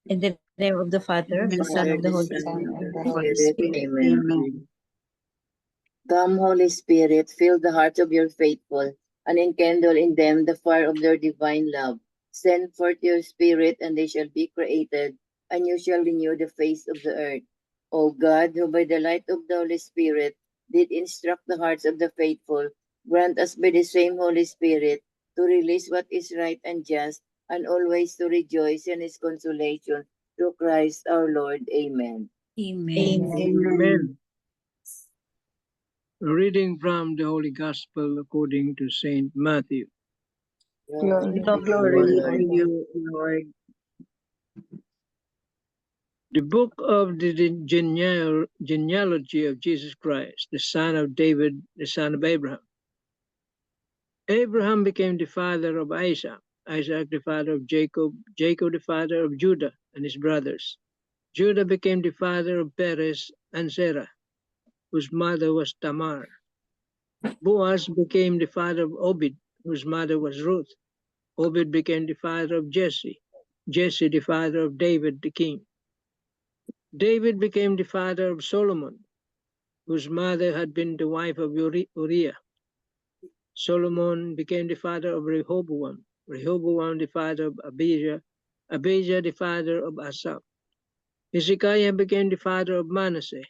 In the name of the Father, of the Son, of the Holy Spirit. Amen. Come, Holy Spirit, fill the hearts of your faithful, and enkindle in them the fire of their divine love. Send forth your Spirit, and they shall be created, and you shall renew the face of the earth. O God, who by the light of the Holy Spirit did instruct the hearts of the faithful, grant us by the same Holy Spirit to release what is right and just, and always to rejoice in his consolation through Christ our Lord. Amen. Amen. Amen. A reading from the Holy Gospel according to Saint Matthew. Glory Glory to to you, Lord. The book of the genealogy of Jesus Christ, the son of David, the son of Abraham. Abraham became the father of Isaac, Isaac the father of Jacob, Jacob the father of Judah and his brothers. Judah became the father of Perez and Zerah, whose mother was Tamar. Boaz became the father of Obed, whose mother was Ruth. Obed became the father of Jesse, Jesse the father of David the king. David became the father of Solomon, whose mother had been the wife of Uriah. Solomon became the father of Rehoboam, Rehoboam the father of Abijah, Abijah the father of Asa. Hezekiah became the father of Manasseh,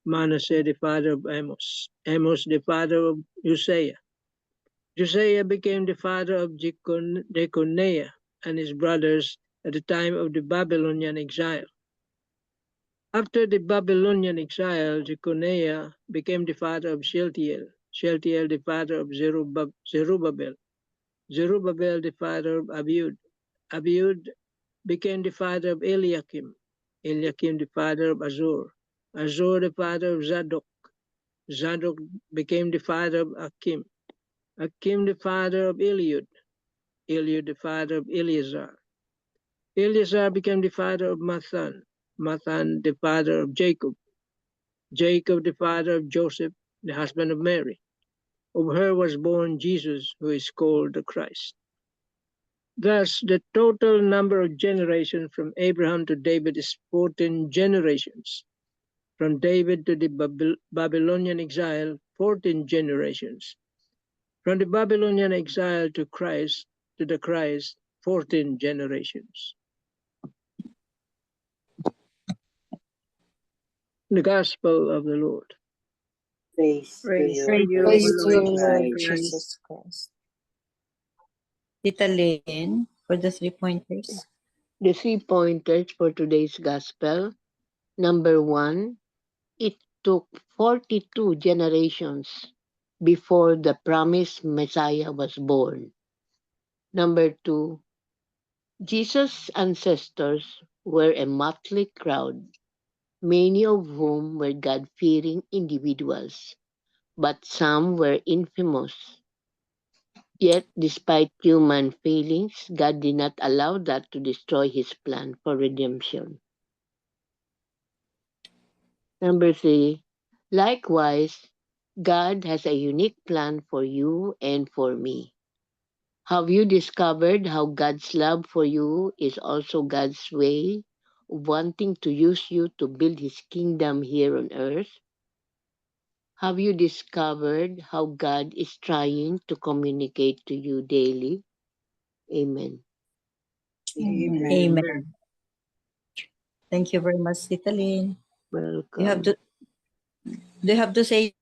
Manasseh the father of Amos, Amos the father of Uzziah. Josiah became the father of Jeconiah and his brothers at the time of the Babylonian exile. After the Babylonian exile, Jeconiah became the father of Shealtiel, Shealtiel the father of Zerubbabel, Zerubbabel the father of Abiud, Abiud became the father of Eliakim, Eliakim the father of Azor, Azor the father of Zadok, Zadok became the father of Akim, Akim the father of Eliud, Eliud the father of Eleazar. Eleazar became the father of Mathan, Mathan the father of Jacob, Jacob the father of Joseph, the husband of Mary. Of her was born Jesus, who is called the Christ. Thus, the total number of generations from Abraham to David is 14 generations. From David to the Babylonian exile, 14 generations. From the Babylonian exile to the Christ, 14 generations. The Gospel of the Lord. Praise to you, Lord Jesus Christ. Tita Lynn, for the 3 pointers. The 3 pointers for today's Gospel. Number 1, it took 42 generations before the promised Messiah was born. Number 2, Jesus' ancestors were a motley crowd, many of whom were God-fearing individuals, but some were infamous. Yet, despite human failings, God did not allow that to destroy his plan for redemption. Number 3, likewise, God has a unique plan for you and for me. Have you discovered how God's love for you is also God's way of wanting to use you to build his kingdom here on earth? Have you discovered how God is trying to communicate to you daily? Amen. Amen. Thank you very much, Tita Lynn. Welcome. Do you have to say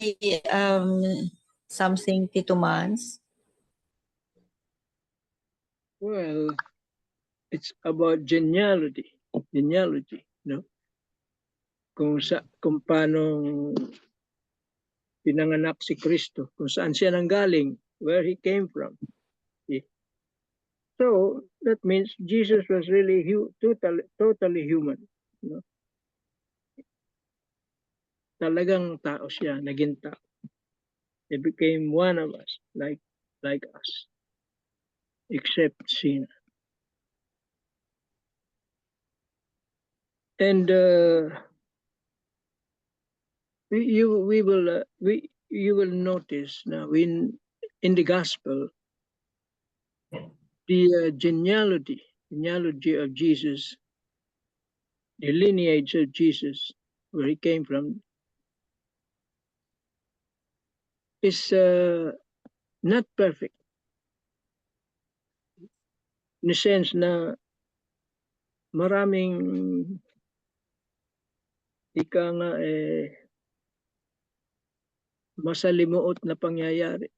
something, Tito Mans? Well, it's about genealogy, no? Kung paano pinanganak si Kristo, kung saan siya nanggaling, where he came from. See? So that means Jesus was really totally human. No? Talagang tao siya, naging tao. He became one of us, like us, except sin. And you will notice now in the gospel the genealogy of Jesus the lineage of Jesus, where he came from, is not perfect. In the sense na maraming ika nga masalimuot na pangyayari.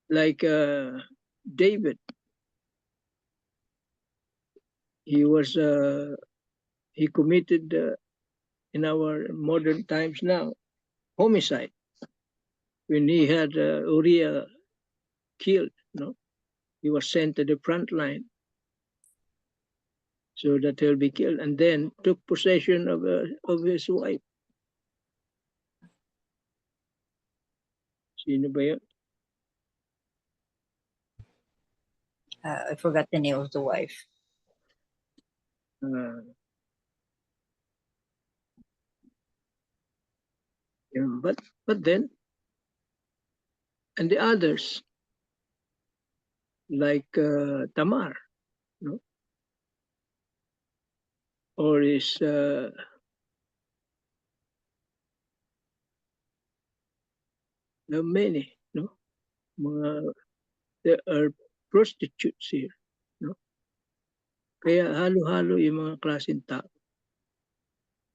Like David, he committed in our modern times now homicide when he had Uriah killed. No, he was sent to the front line so that he'll be killed, and then took possession of his wife. Sino ba yun? I forgot the name of the wife. Yeah, but then, and the others, like Tamar, no? Or is there are many, no? There are prostitutes here, no? Kaya halo-halo yung mga klaseng tao.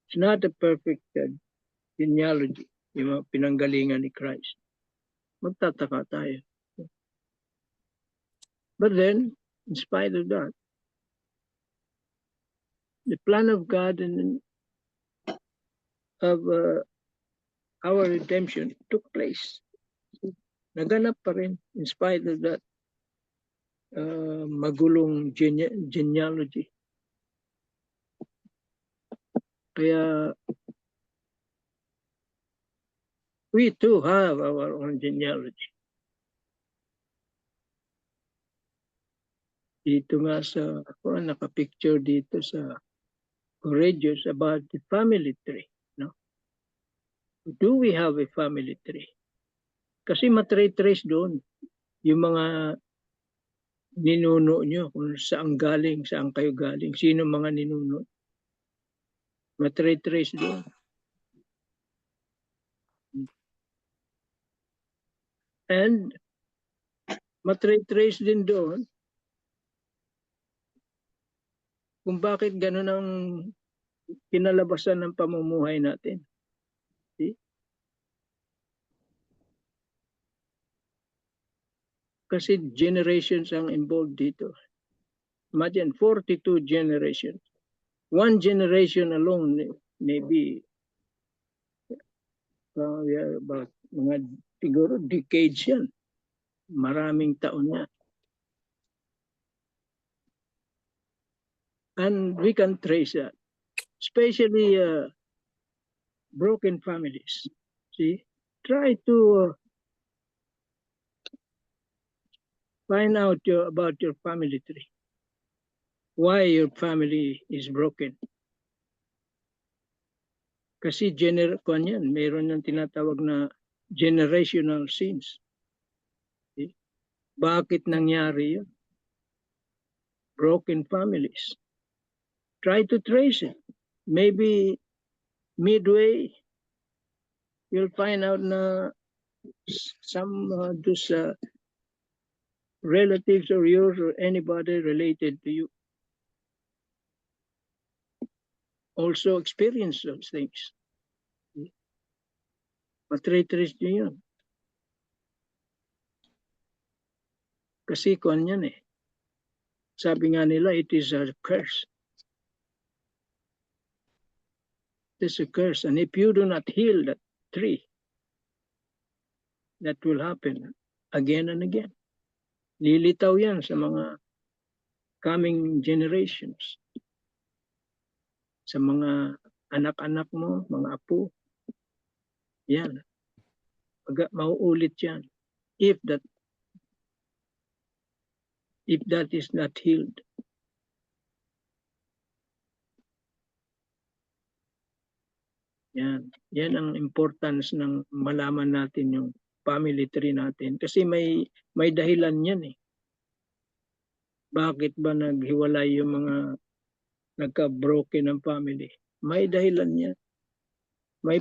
It's not a perfect genealogy, yung mga pinanggalingan ni Christ. Magtataka tayo. But then, in spite of that, the plan of God and of our redemption took place. Naganap pa rin in spite of that magulong genealogy. Kaya we too have our own genealogy. Dito nga sa, ako nakapicture dito sa Courageous about the family tree. No? Do we have a family tree? Kasi matrace doon yung mga ninuno nyo, kung saan galing, saan kayo galing, sino mga ninuno. Matrace doon. And matrace din doon kung bakit gano'n ang kinalabasan ng pamumuhay natin. See? Kasi generations ang involved dito. Imagine, 42 generations. One generation alone, maybe we are about mga siguro decades yan. Maraming taon na. And we can trace that. Especially broken families. See? Try to find out about your family tree. Why your family is broken. Kasi mayroon yung tinatawag na generational sins. See? Bakit nangyari yun? Broken families. Try to trace it. Maybe midway, you'll find out na some those relatives or yours or anybody related to you also experience those things. Matrace nyo yun. Kasi kung yan sabi nga nila, it is a curse. It is a curse. And if you do not heal that tree, that will happen again and again. Lilitaw yan sa mga coming generations. Sa mga anak-anak mo, mga apo. Yan. Mauulit yan. If that is not healed. Yan. Yan ang importance ng malaman natin yung family tree natin. Kasi may dahilan yan . Bakit ba naghiwalay yung mga nagka-broken ng family? May dahilan yan. May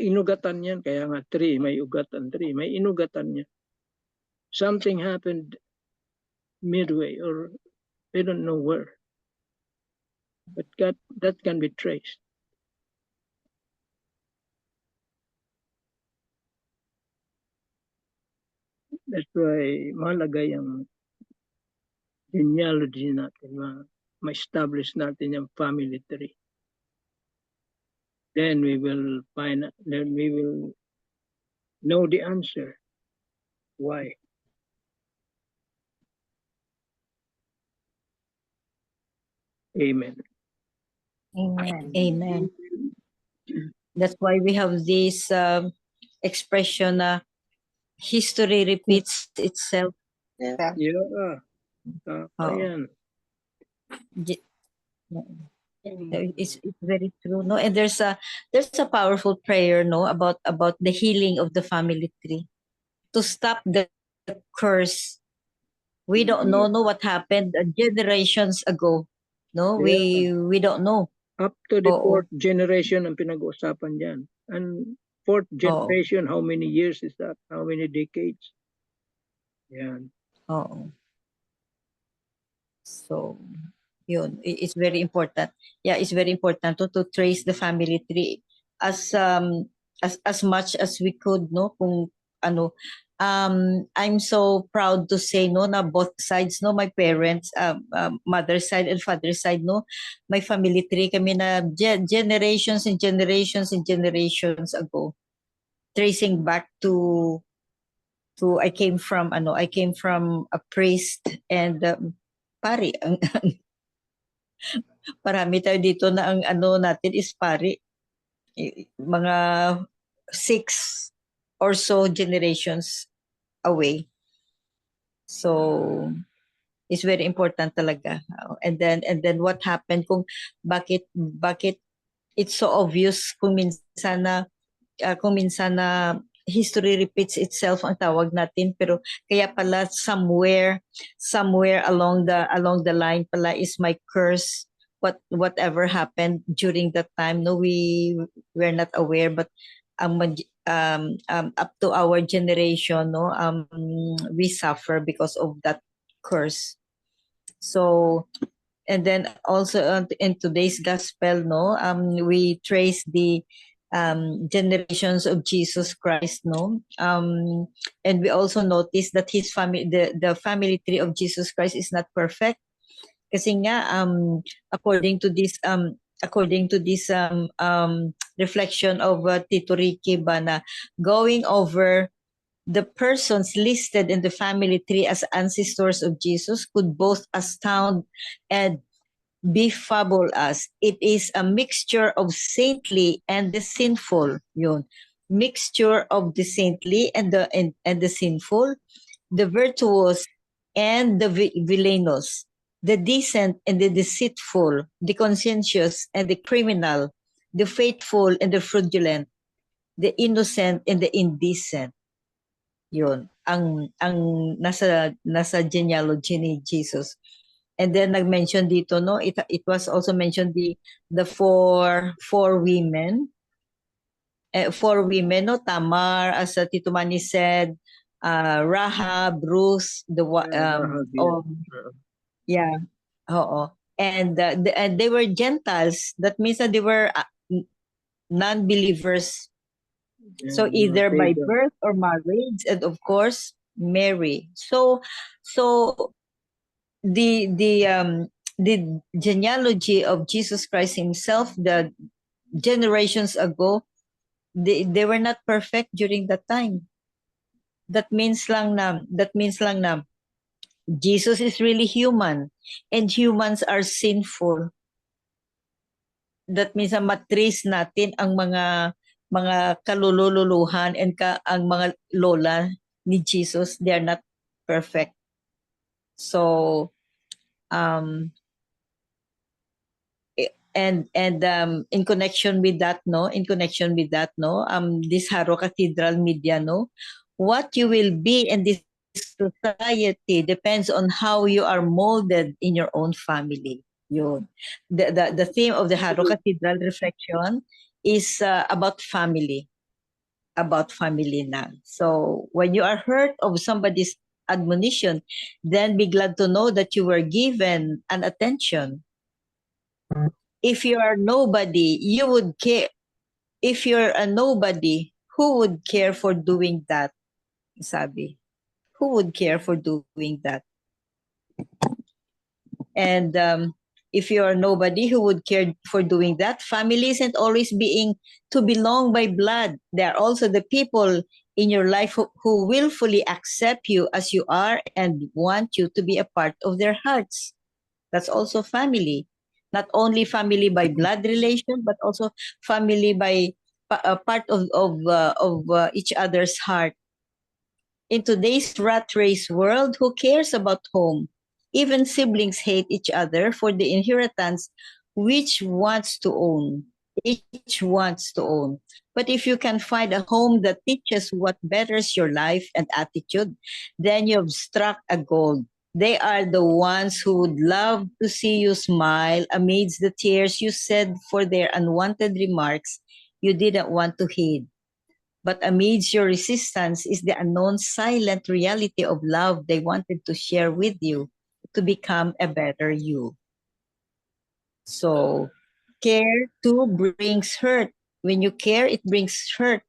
inugatan yan. Kaya nga 3, may ugatan 3. May inugatan yan. Something happened midway or we don't know where. But that can be traced. That's why mahalaga yung genealogy natin, ma-establish natin yung family tree. Then we will know the answer. Why? Amen. Amen. Amen. That's why we have this expression na history repeats itself. Yeah. Oo. Ayan. It's very true, no? And there's a powerful prayer, no, about the healing of the family tree to stop the curse. We don't know what happened generations ago, no? Yeah. We don't know. Up to the Oo. 4th generation ang pinag-uusapan dyan. And 4th generation, how many years is that? How many decades? Yan. Oo. So, yun, it's very important. Yeah, it's very important to trace the family tree as much as we could, no? Kung ano, I'm so proud to say, no, na both sides, no, my parents, mother's side and father's side, no, my family tree kami na generations and generations and generations ago, tracing back to I came from a priest and pari. Marami tayo dito na ang ano natin is pari. Mga 6 or so generations away. So it's very important talaga. And then what happened kung bakit it's so obvious kung minsan na history repeats itself ang tawag natin, pero kaya pala somewhere along the line pala is my curse. Whatever happened during that time, no, we're not aware, but up to our generation, no, we suffer because of that curse. So, and then also in today's gospel, no, we trace the generations of Jesus Christ, no, and we also notice that his family, the family tree of Jesus Christ is not perfect. Kasi nga, according to this reflection of Tito Ricky ba na going over the persons listed in the family tree as ancestors of Jesus could both astound and befuddle us. It is a mixture of saintly and the sinful. Yun. Mixture of the saintly and the sinful, the virtuous and the villainous, the decent and the deceitful, the conscientious and the criminal, the faithful and the fraudulent, the innocent and the indecent. Yun ang nasa genealogy ni Jesus. And then nag-mention dito, no, it was also mentioned the four women. 4 women, no, Tamar, as Tito Manny said, Rahab, Ruth, and they were Gentiles. That means that they were non-believers. So either by birth or marriage, and of course Mary. So the genealogy of Jesus Christ himself, the generations ago, they were not perfect during that time. That means lang na Jesus is really human and humans are sinful. That means na matrace natin ang mga kalululuhan and ang mga lola ni Jesus, they are not perfect. So and in connection with that, this Haro Cathedral Media, no, what you will be and this society depends on how you are molded in your own family. Yun. The theme of the Haro Cathedral reflection is about family. About family na. So when you are hurt of somebody's admonition, then be glad to know that you were given an attention. If you are nobody, you would care. If you're a nobody, who would care for doing that? Sabi. Who would care for doing that? And if you are nobody who would care for doing that, family isn't always being to belong by blood. There are also the people in your life who willfully accept you as you are and want you to be a part of their hearts. That's also family. Not only family by blood relation, but also family by part of each other's heart. In today's rat race world, who cares about home? Even siblings hate each other for the inheritance which wants to own. Each wants to own. But if you can find a home that teaches what betters your life and attitude, then you've struck a gold. They are the ones who would love to see you smile amidst the tears you said for their unwanted remarks you didn't want to heed. But amidst your resistance is the unknown silent reality of love they wanted to share with you to become a better you. So, care too brings hurt. When you care, it brings hurt.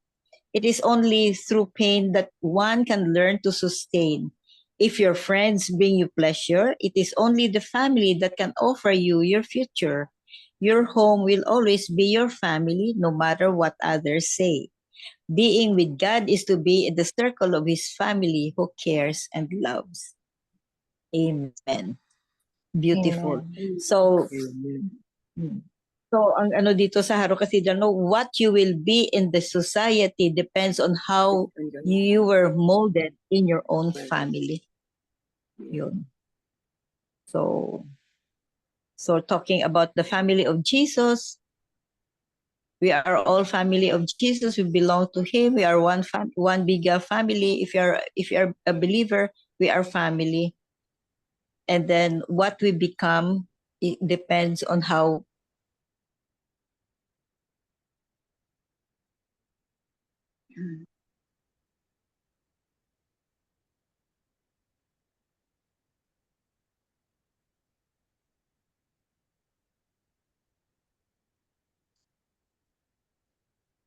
It is only through pain that one can learn to sustain. If your friends bring you pleasure, it is only the family that can offer you your future. Your home will always be your family, no matter what others say. Being with God is to be in the circle of His family who cares and loves. Amen. Beautiful. Amen. So, Amen. so ang ano dito sa Haro Cathedral, no, what you will be in the society depends on how you were molded in your own family. Yun. So talking about the family of Jesus, we are all family of Jesus. We belong to Him. We are one big family. If you are a believer, we are family. And then what we become, it depends on how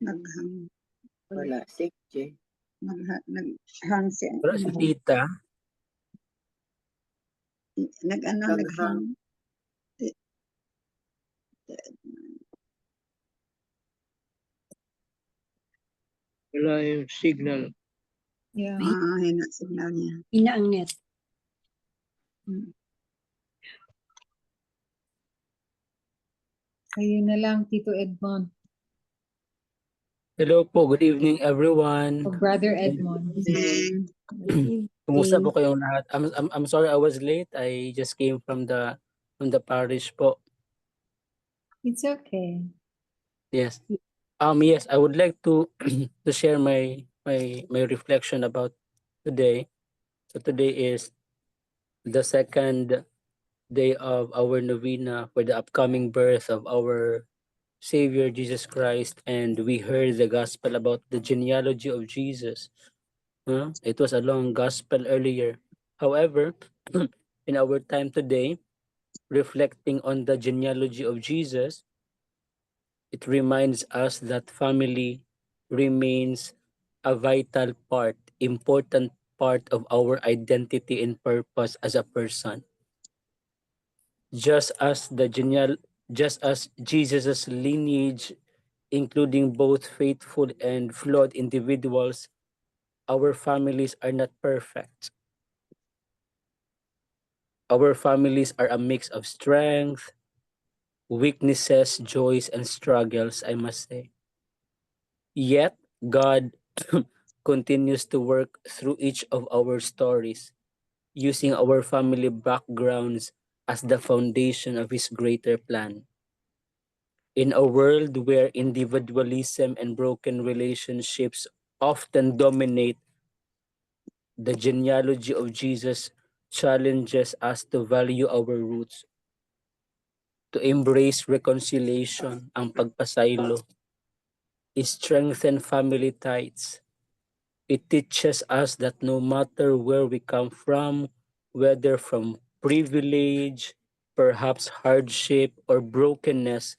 Naghang, Wala, 6J. naghang si, Wala si tita. naghang. Wala yung signal. Yeah. Hina signal niya. Ina ang net. Ayun na lang, Tito Edmond. Hello po, good evening everyone. O Brother Edmond. Kumusta po kayong lahat? I'm sorry I was late. I just came from the parish po. It's okay. Yes. Yes, I would like to to share my reflection about today. So today is the second day of our novena for the upcoming birth of our Savior Jesus Christ, and we heard the gospel about the genealogy of Jesus. It was a long gospel earlier. However, in our time today, reflecting on the genealogy of Jesus, it reminds us that family remains a vital part, important part of our identity and purpose as a person. Just as Jesus' lineage, including both faithful and flawed individuals, our families are not perfect. Our families are a mix of strength, weaknesses, joys, and struggles, I must say. Yet, God continues to work through each of our stories, using our family backgrounds as the foundation of His greater plan. In a world where individualism and broken relationships often dominate, the genealogy of Jesus challenges us to value our roots, to embrace reconciliation, ang pagpasaylo, strengthen family ties. It teaches us that no matter where we come from, whether from privilege, perhaps hardship, or brokenness,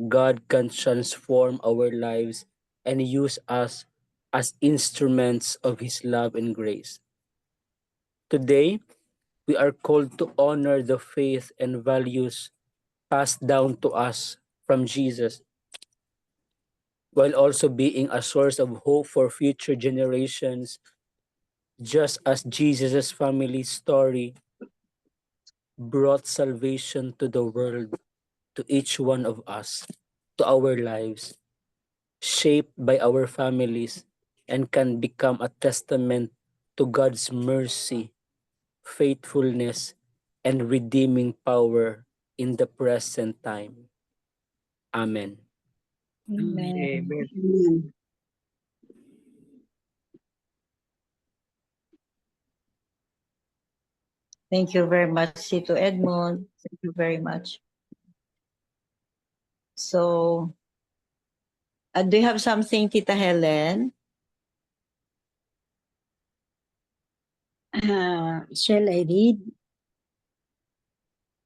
God can transform our lives and use us as instruments of His love and grace. Today, we are called to honor the faith and values passed down to us from Jesus, while also being a source of hope for future generations, just as Jesus' family story brought salvation to the world, to each one of us, to our lives, shaped by our families, and can become a testament to God's mercy, faithfulness, and redeeming power in the present time. Amen. Amen. Amen. Thank you very much, Tito Edmond. Thank you very much. So, do you have something, Tita Helen? Shall I read?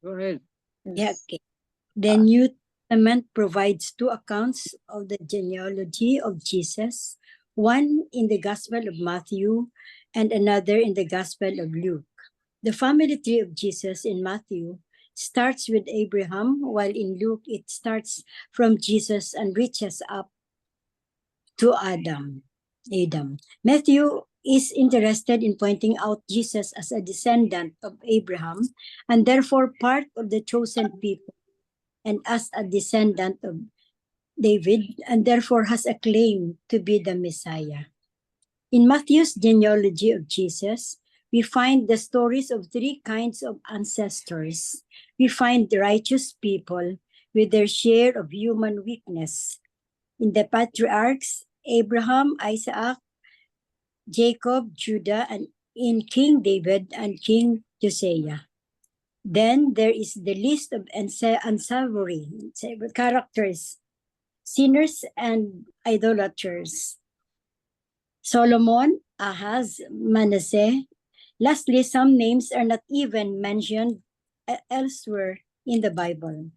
Go ahead. Yeah, okay. The New Testament provides two accounts of the genealogy of Jesus, one in the Gospel of Matthew and another in the Gospel of Luke. The family tree of Jesus in Matthew starts with Abraham, while in Luke it starts from Jesus and reaches up to Adam. Matthew is interested in pointing out Jesus as a descendant of Abraham and therefore part of the chosen people, and as a descendant of David, and therefore has a claim to be the Messiah. In Matthew's genealogy of Jesus, we find the stories of three kinds of ancestors. We find the righteous people with their share of human weakness. In the patriarchs, Abraham, Isaac, Jacob, Judah, and in King David and King Josiah. Then there is the list of unsavory characters, sinners and idolaters. Solomon, Ahaz, Manasseh. Lastly, some names are not even mentioned elsewhere in the Bible.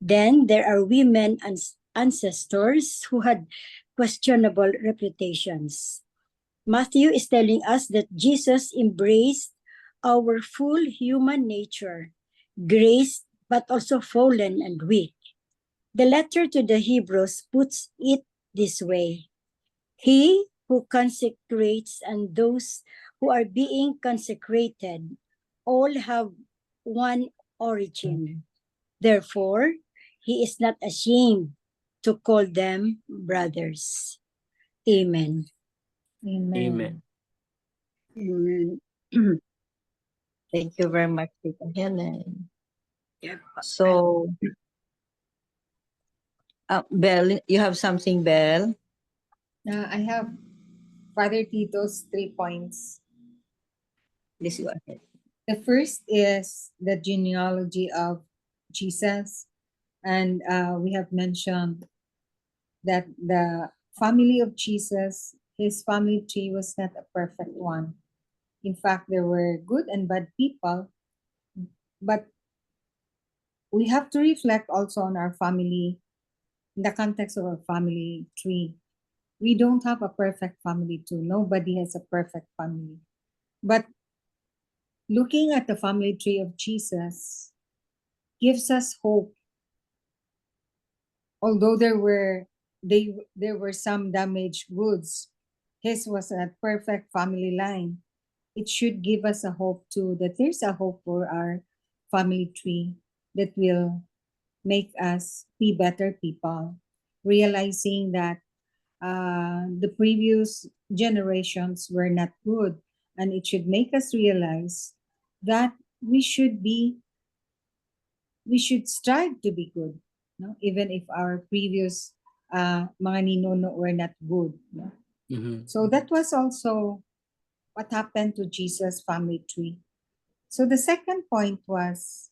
Then there are women and ancestors who had questionable reputations. Matthew is telling us that Jesus embraced our full human nature, graced but also fallen and weak. The letter to the Hebrews puts it this way: He who consecrates and those who are being consecrated all have one origin. Therefore, he is not ashamed to call them brothers. Amen. Amen. Amen. Amen. Thank you very much, Tita Helen. Yep. So, Belle, you have something, Belle? I have Father Tito's 3 points. Please go ahead. The first is the genealogy of Jesus. And we have mentioned that the family of Jesus, his family tree was not a perfect one. In fact, there were good and bad people, but we have to reflect also on our family, in the context of our family tree. We don't have a perfect family too. Nobody has a perfect family. But looking at the family tree of Jesus gives us hope. Although there were some damaged goods, his was a perfect family line. It should give us a hope too, that there's a hope for our family tree that will make us be better people, realizing that the previous generations were not good, and it should make us realize that we should strive to be good, no? Even if our previous mga ninuno were not good, no? Mhm. So that was also what happened to Jesus' family tree. So the second point was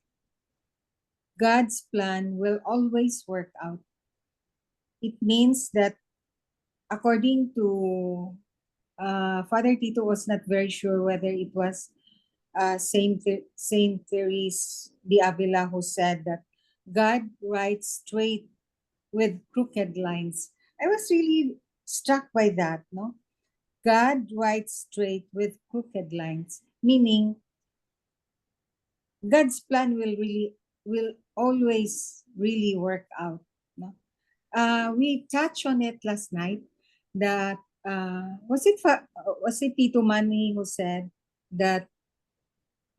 God's plan will always work out. It means that according to Father Tito was not very sure whether it was Saint Therese de Avila who said that God writes straight with crooked lines. I was really struck by that, no? God writes straight with crooked lines, meaning God's plan will always really work out. No? We touched on it last night that was it Tito Manny who said that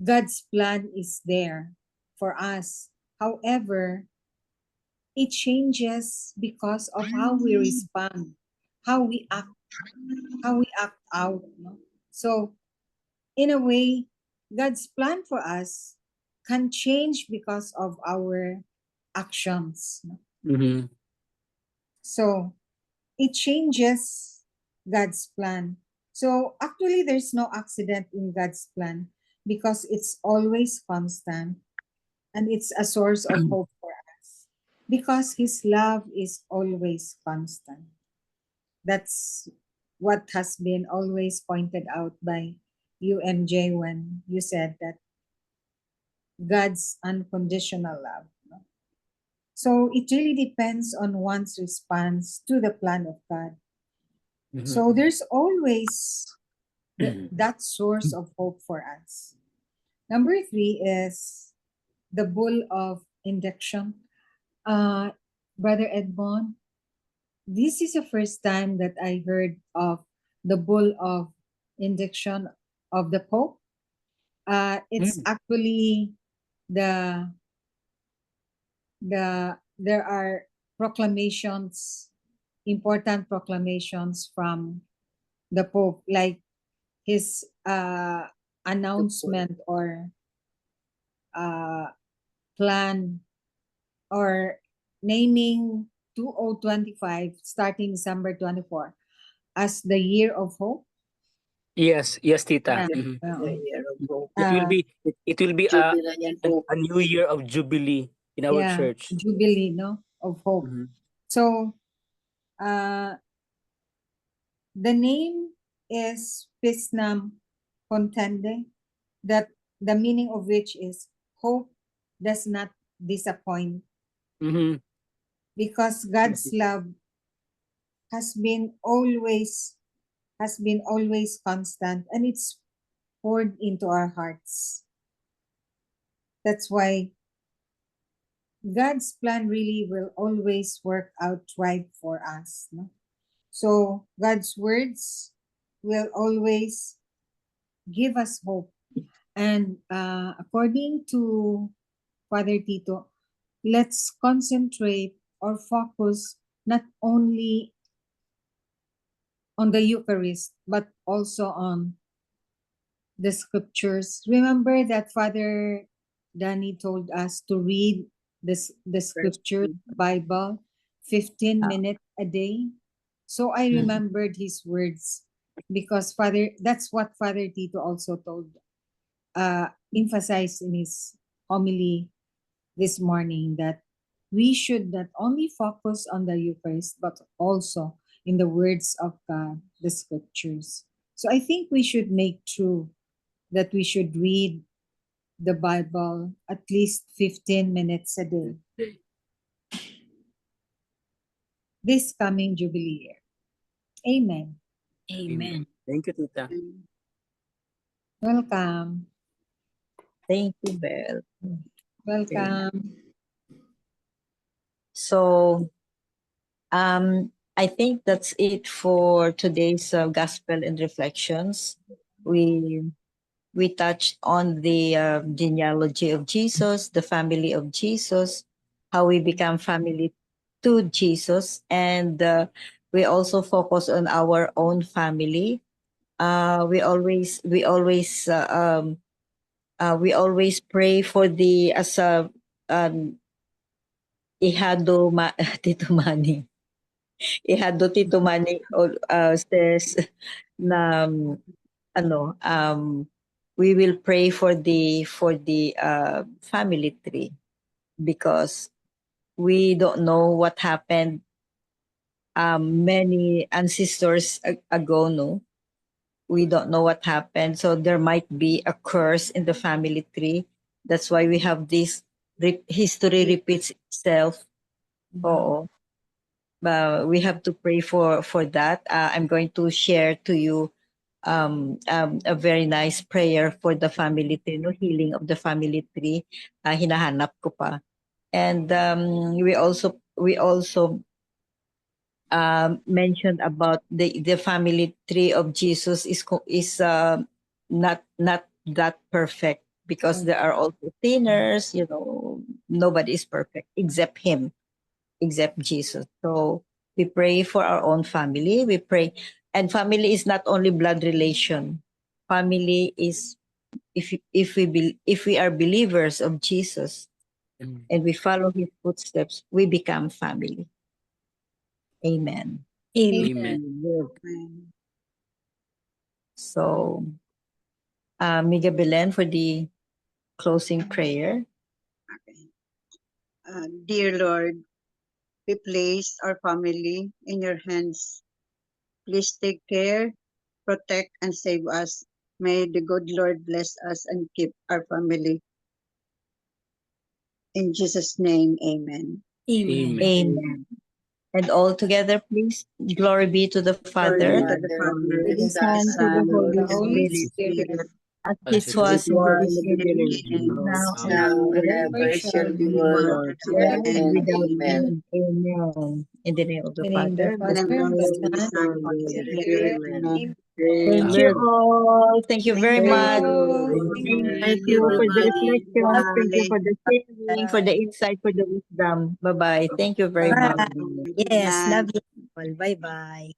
God's plan is there for us. However, it changes because of how we respond, how we act out. No? So, in a way, God's plan for us can change because of our actions. No? Mm-hmm. So, it changes God's plan. So, actually, there's no accident in God's plan because it's always constant and it's a source of hope for us because His love is always constant. That's what has been always pointed out by you, MJ, when you said that God's unconditional love. No? So it really depends on one's response to the plan of God. Mm-hmm. So there's always that source of hope for us. Number 3 is the bull of induction. Brother Edmond, this is the first time that I heard of the bull of induction of the Pope. It's actually there are proclamations, important proclamations from the Pope, like his announcement or plan or naming 2025 starting December 24 as the year of hope. Yes, Tita. Yeah. Mhm. The year of hope. It will be Jubilant hope. a new year of jubilee in our church. Jubilee, no, of hope. Mhm. So the name is Pisnam Contende, that the meaning of which is hope does not disappoint, Mhm. because God's love has been always constant and it's poured into our hearts. That's why God's plan really will always work out right for us. No? So God's words will always give us hope. And according to Father Tito, let's concentrate or focus not only on the Eucharist, but also on the scriptures. Remember that Father Danny told us to read the scripture, Bible, 15 minutes a day. So I remembered his words because that's what Father Tito also told, emphasized in his homily this morning, that we should not only focus on the Eucharist, but also in the words of God, the scriptures. So I think we should make true that we should read the Bible at least 15 minutes a day this coming Jubilee year. Amen. Amen. Thank you, Tita. Welcome. Thank you, Belle. Welcome. So, I think that's it for today's Gospel and Reflections. We touched on the genealogy of Jesus, the family of Jesus, how we become family to Jesus, and we also focus on our own family. We always pray for the as a ihado Tito Manny. Ihado Tito Manny says na we will pray for the family tree, because we don't know what happened many ancestors ago, no? We don't know what happened. So there might be a curse in the family tree. That's why we have this history repeats itself. Oo. We have to pray for that. I'm going to share to you a very nice prayer for the family tree, no? Healing of the family tree. Hinahanap ko pa. And we also mentioned about the family tree of Jesus is not that perfect, because there are also sinners. Nobody is perfect except him, except Jesus. So we pray for our own family. We pray, and family is not only blood relation. Family is, if we are believers of Jesus and we follow his footsteps, we become family. Amen. Amen. Amen. So, Miga Belen for the closing prayer. Dear Lord, we place our family in your hands. Please take care, protect, and save us. May the good Lord bless us and keep our family. In Jesus' name, amen. Amen. Amen. And all together, please. Glory be to the Glory Father, be to the Father, To the Son, to the Son, Holy and the Holy Spirit, Spirit, as As it it was It in the was was in the in the beginning, beginning, beginning, now is and now, now and and forever, ever shall be be world world without without end. end. Amen. Amen. In the name of the in the name of the Father, In the the name Father, of the the Son, Son, and Holy the Holy Spirit, Spirit. amen. thank you Amen. all. Thank you very Thank much. you. Amen. Thank You, you for the bye-bye. reflections. Thank you Bye. for the sharing, for the insight, for the wisdom. Bye-bye. Thank you very Bye. much. Bye. Yes, love you all. Bye-bye. Bye.